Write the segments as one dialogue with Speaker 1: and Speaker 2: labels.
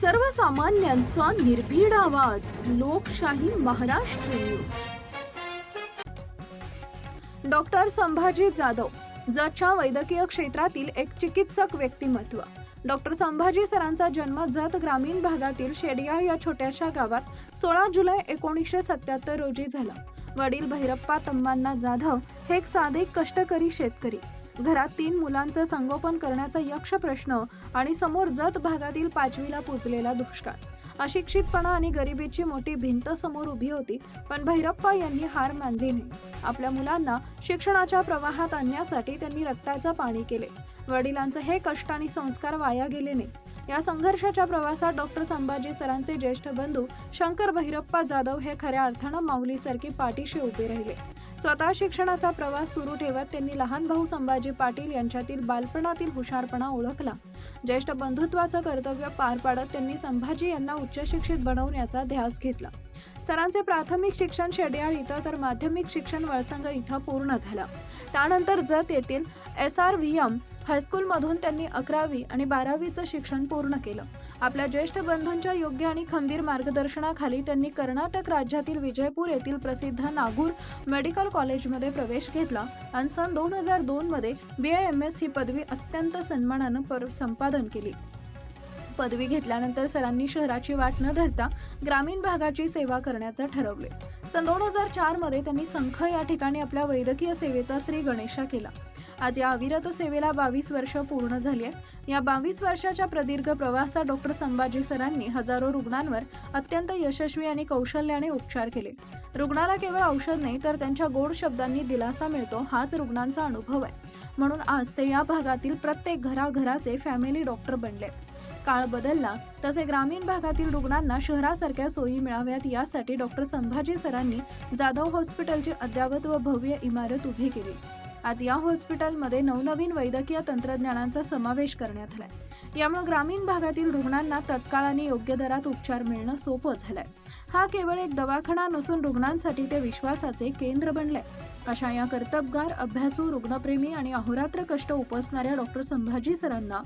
Speaker 1: सर्वसामान्यांचा निर्भीड आवाज, लोकशाही महाराष्ट्र न्यूज. डॉक्टर संभाजी जाधव जतच्या वैद्यकीय क्षेत्रातील एक चिकित्सक व्यक्तिमत्व. डॉक्टर संभाजी सरांचा जन्म जत ग्रामीण भागातील शेडियाळ या छोट्याशा गावात 16 जुलै 1977 रोजी झाला. वडील भैरप्पा तम्मांना जाधव हे एक साधे कष्टकरी शेतकरी. घरात 3 मुलांचं संगोपन करण्याचा यक्ष प्रश्न आणि समोर जत भागातील 5वीला पुजलेला दुष्काळ. अशिक्षितपणा आणि गरिबीची मोठी भिंत समोर उभी होती, पण भैरप्पा यांनी हार मानली नाही. आपल्या मुलांना शिक्षणाच्या प्रवाहात आणण्यासाठी त्यांनी रक्ताचं पाणी केले. वडिलांचे हे कष्ट आणि संस्कार वाया गेले नाही. या संघर्षाच्या प्रवासात डॉक्टर संभाजी सरांचे ज्येष्ठ बंधू शंकर भैरप्पा जाधव हे खऱ्या अर्थानं माऊलीसारखे पाठीशी उभे राहिले. स्वतः शिक्षणाचा प्रवास सुरू ठेवत त्यांनी लहान भाऊ संभाजी पाटील यांच्यातील बालपणातील हुशारपणा ओळखला. ज्येष्ठ बंधुत्वाचं कर्तव्य पार पाडत त्यांनी संभाजी यांना उच्च शिक्षित बनवण्याचा ध्यास घेतला. सरांचे प्राथमिक शिक्षण शेडियाळ इथं तर माध्यमिक शिक्षण वळसंग इथं पूर्ण झालं. त्यानंतर जत येथील SRVM हायस्कूलमधून त्यांनी 11वी आणि 12वीचं शिक्षण पूर्ण केलं. आपल्या ज्येष्ठ बंधूंच्या योग्य आणि खंबीर मार्गदर्शनाखाली त्यांनी कर्नाटक राज्यातील विजयपूर येथील प्रसिद्ध नागूर मेडिकल कॉलेजमध्ये प्रवेश घेतला आणि सन 2002 मध्ये BAMS ही पदवी अत्यंत सन्मानानं संपादन केली. पदवी घेतल्यानंतर सरांनी शहराची वाट न धरता ग्रामीण भागाची सेवा करण्याचे ठरवले. सन 2004 मध्ये त्यांनी संख या ठिकाणी आपल्या वैद्यकीय सेवेचा श्री गणेशा केला. आज या अविरत सेवेला 22 वर्ष पूर्ण झाली आहेत. या 22 वर्षाच्या प्रदीर्घ प्रवासात डॉक्टर संभाजी सरांनी हजारो रुग्णांवर अत्यंत यशस्वी आणि कौशल्याने उपचार केले. रुग्णाला केवळ औषध नाही तर त्यांच्या गोड शब्दांनी दिलासा मिळतो, हाच रुग्णांचा अनुभव आहे. म्हणून आज ते या भागातील प्रत्येक घराघराचे फॅमिली डॉक्टर बनले. काळ बदलला तसे ग्रामीण भागातील रुग्णांना शहरासारख्या सोयी मिळाव्यात यासाठी डॉक्टर संभाजी सरांनी जाधव हॉस्पिटलची अद्यावत व भव्य इमारत उभी केली. आज या हॉस्पिटलमध्ये नवनवीन वैद्यकीय तंत्रज्ञानाचा समावेश करण्यात आलाय. यामुळे ग्रामीण भागातील रुग्णांना तत्काळ आणि योग्य दरात उपचार मिळणं सोपं झालंय. हा केवळ एक दवाखाना नसून रुग्णांसाठी ते विश्वासाचे केंद्र बनले. अशा या कर्तबगार, अभ्यासू, रुग्णप्रेमी आणि अहोरात्र कष्ट उपसणाऱ्या डॉक्टर संभाजी सरांना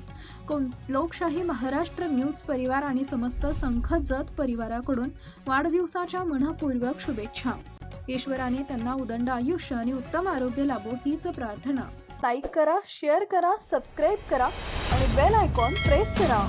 Speaker 1: लोकशाही महाराष्ट्र न्यूज परिवार आणि समस्त संख जत परिवाराकडून वाढदिवसाच्या मनःपूर्वक शुभेच्छा. ईश्वराने त्यांना उदंड आयुष्य आणि उत्तम आरोग्य लाभो हीच प्रार्थना. लाईक करा, शेअर करा, सबस्क्राईब करा आणि बेल आयकॉन प्रेस करा.